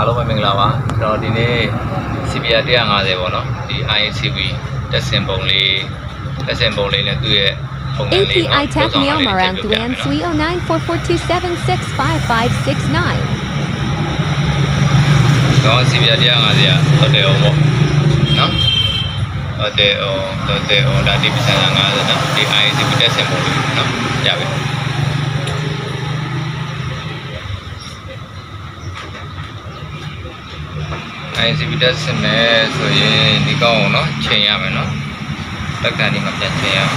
အားလုံးပဲမင်္ဂလာပါကျွန်တော်ဒီနေ့ CPR 150ပေါ့နော်ဒီ Iacv တက်စင်ပုံလေးနဲ့သူ့ရဲ့ပုံစံလေးနော် Iacv Marang Duan 3094427655569 တော့ CPR 150ကဟုတ်တယ်အောင်ပေါ့နော်ဟုတ်တယ်အောင်ဒါဒီပစံ50နော်ဒီ Iacv တက်စင်ပုံလေးနော်ကြပြီIacv တက်စင်မယ်ဆိုရင်ဒီကောင်းအောင်နော်ချိန်ရမယ်နော်တက်ကန်ဒီမှာပြန်ချိန်ရအောင်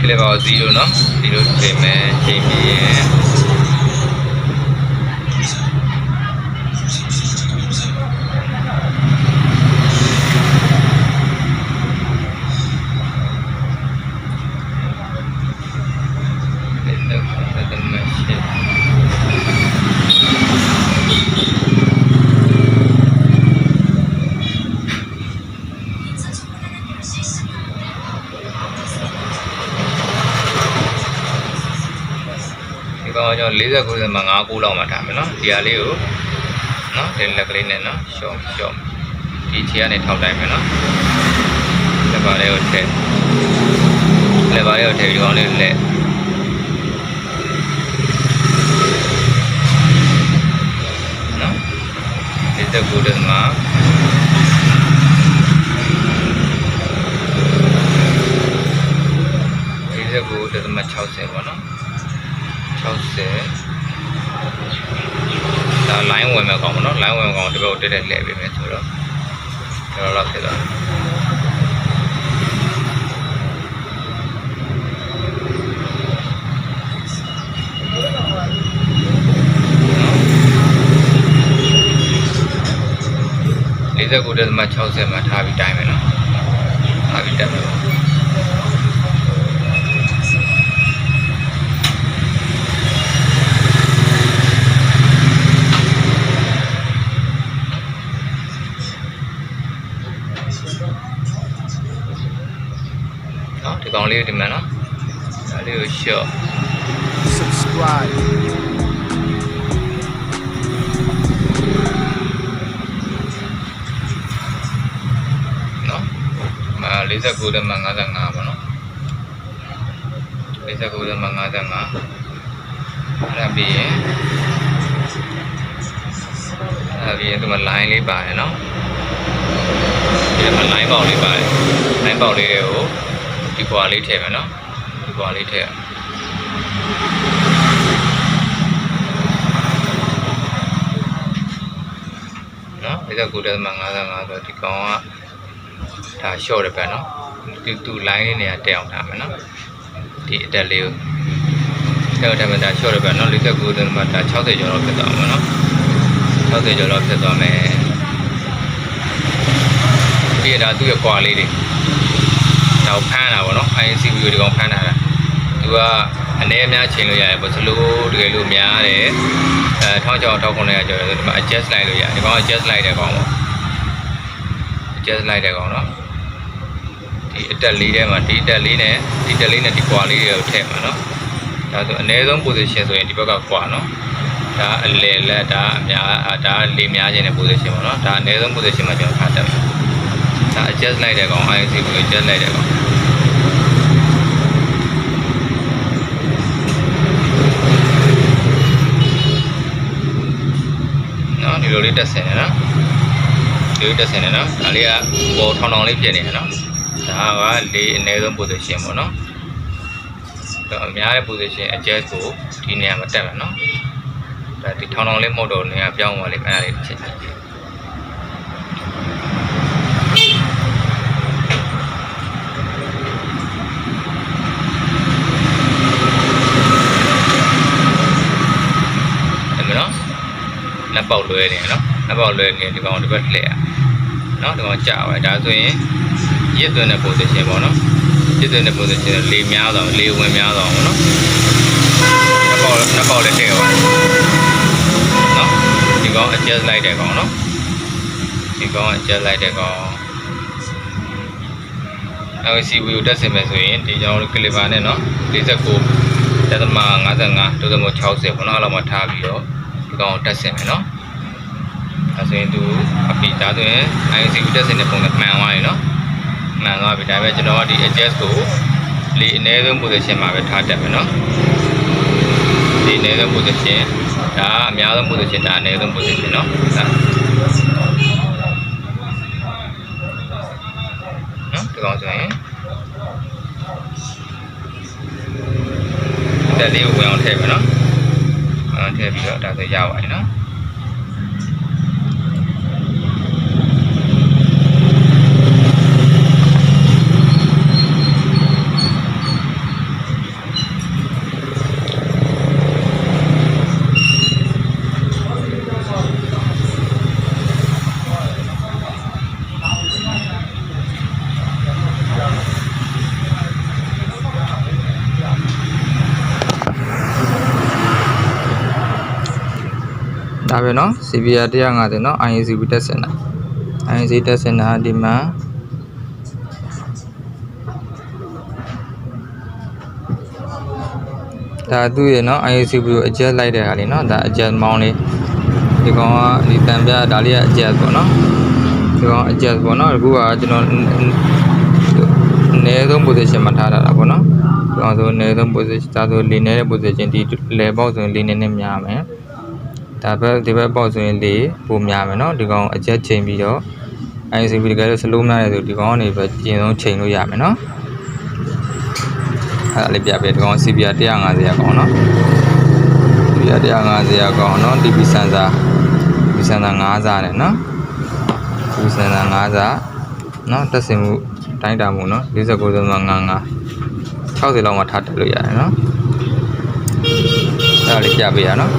ကလေးပါ0နော်0ချိန်မယ်ချိန်ပြီးရင်ကျွန်တော်40 90မှာ5 9လောက်မှထားမယ်နော်ဒီဟာလေးကိုနော်ဒီလက်ကလေးနဲ့နော်ရှော့ဒီခြေကနေထောက်တိုင်းမယ်နော်လက်ပါလေးကိုထည့်ဒီကောင်လေးလက်နော်49မှာ60ပေါ့နော်60ဒါ line ဝင်မဲ့ကောင်ပေါ့နော် line ဝင်ကောင်ဒီဘက်ကိုတက်လှည့်ပေးမယ်ဆိုတော့ကျွန်တော်လောက်ဖြစ်သွား49.60မှာထားပြီးတိုင်းမယ်နော်ထားပြီးတက်မယ်ဒီကောင်လေးဒီမှာနော်ဒါလေးကိုရှော့ subscribe နော်49တက်မှာ55ပေါ့နော်49တက်မှာ55အဲ့ပြီးရင်ဒီမှာ line လေးပါတယ်နော်ဒီမှာ line ပေါက်လေးပါတယ် line ပေါက်လေးတွေကိုဒီကွာလေးထည့်မယ်နော်ဒီကွာလေးထည့်နော်49တက်မှာ55ဆိုဒီကောင်ကဒါ short တယ်ပဲနော်သူ line လေးနေရာတက်အောင်ထားမယ်နော်ဒီအတက်လေးကိုတက်မယ်ဒါ short တယ်ပဲနော်49တက်မှာဒါ60ကျော်တော့ဖြစ်သွားမှာနော်60ကျော်တော့ဖြစ်သွားမယ်ဒီဒါသူ့ရဲ့ကွာလေးတွေတော့ဖမ်းတာပေါ့နော် Iacv ကိုဒီကောင်ဖမ်းတာသူကအနည်းအများချိန်လို့ရတယ်ပေါ့စလိုတကယ်လို့များတယ်1600 1900ကျော်တယ်ဆိုဒီမှာ adjust လိုက်လို့ရတယ်ဒီကောင် adjust လိုက်တဲ့ကောင်ပေါ့ adjust လိုက်တဲ့ကောင်နော်ဒီအတက်လေးထဲမှာဒီတက်လေးနဲ့ဒီကွာလေးတွေကိုထည့်မှာနော်ဒါဆိုအနည်းဆုံး position ဆိုရင်ဒီဘက်ကကွာနော်ဒါအလေလက်ဒါအများဒါလေးများခြင်းတဲ့ position ပေါ့နော်ဒါအနည်းဆုံး position မှာကျွန်တော်ထားတတ်တယ်ဒါ adjust လိုက်တဲ့ကောင် Iacv ကို adjust လိုက်တဲ့ကောင်နော်ဒီလိုလေးတက်ဆင်နေနော်ဒါလေးကပေါ်ထောင်လေးပြနေတယ်နော်ဒါကလေးအနည်းဆုံး position ပေါ့နော်တော့အများရဲ့ position adjust ကိုဒီနေရာမှာတက်မယ်နော်ဒါဒီထောင်လေးမဟုတ်တော့နေရာပြောင်းသွားလိမ့်မယ်အဲ့ဒါလေးချက်လက်ပေါက်လွဲနေနော်လက်ပေါက်လွဲနေဒီကောင်ဒီဘက်လှည့်ရနော်ဒီကောင်ကြာပါဒါဆိုရင်ရစ်သွင်းတဲ့ position ပေါ့နော်ရစ်သွင်းတဲ့ position လေများတော့လေဝင်များတော့ပေါ့နော်နှစ်ပေါက်လည်းထည့်ရပါတယ်နော် adjust လိုက်တဲ့ကောင်နော်ဒီကောင် adjust လိုက်တဲ့ကောင်နောက် CPU ကိုတက်ဆင်မယ်ဆိုရင်ဒီကျွန်တော်တို့ caliper နဲ့နော်49.55တို့သမ60ပေါ့နော်အဲ့လောက်မှထားပြီးတော့ဒီကောင်ကိုတက်ဆင်မယ်နော်အဲဆိုရင်သူအပိဒါဆိုရင် ICU တက်ဆင်တဲ့ပုံနဲ့မှန်သွားပြီနော်မှန်သွားပြီဒါပေမဲ့ကျွန်တော်ကဒီ adjust ကိုလေအနည်းဆုံး position မှာပဲထားတတ်မယ်နော်ဒီအနည်းဆုံး position ဒါအများဆုံး position ဒါအနည်းဆုံး position နော်ဒီကောင်ဆိုရင်တက်လေးကိုဝင်အောင်ထည့်မယ်နော်ထည့်ပြီးတော့ဒါဆိုရပါတယ်နော်ဒါပဲเนาะ CPR 150เนาะ IACV တက်စင်တာ IACV တက်စင်တာဒီမှာဒါသူ့ရဲ့เนาะ IACV ကို adjust လိုက်တဲ့ဟာလေးเนาะဒါ adjust မောင်းလေးဒီကောင်ကဒီတန်ပြဒါလေးက adjust ပေါ့เนาะဒီကောင် adjust ပေါ့เนาะအခုကကျွန်တော်အနည်းဆုံး position မှာထားတာပေါ့เนาะဒီကောင်ဆိုအနည်းဆုံး position ဒါဆိုလေးနေတဲ့ position ဒီ level ပေါက်ဆိုရင်လေးနေနဲ့များမယ်ဒါပဲဒီဘက်ပေါက်ဆိုရင်လေးပိုများမယ်เนาะဒီကောင် adjust ချိန်ပြီးတော့ ICV တကယ်လို့ slow များတယ်ဆိုဒီကောင်ကနေပဲကျင်းဆုံးချိန်လို့ရမယ်เนาะအဲ့ဒါလေးပြပေးဒီကောင် CPR 150ရကောင်เนาะ CPR 150ရကောင်เนาะ DP sensor 5စာနဲ့เนาะ DP sensor 5စာเนาะတက်စင်မှုတိုင်းတာမှုเนาะ49.55 60လောက်မှထားတက်လို့ရတယ်เนาะအဲ့ဒါလေးပြပေးရเนาะ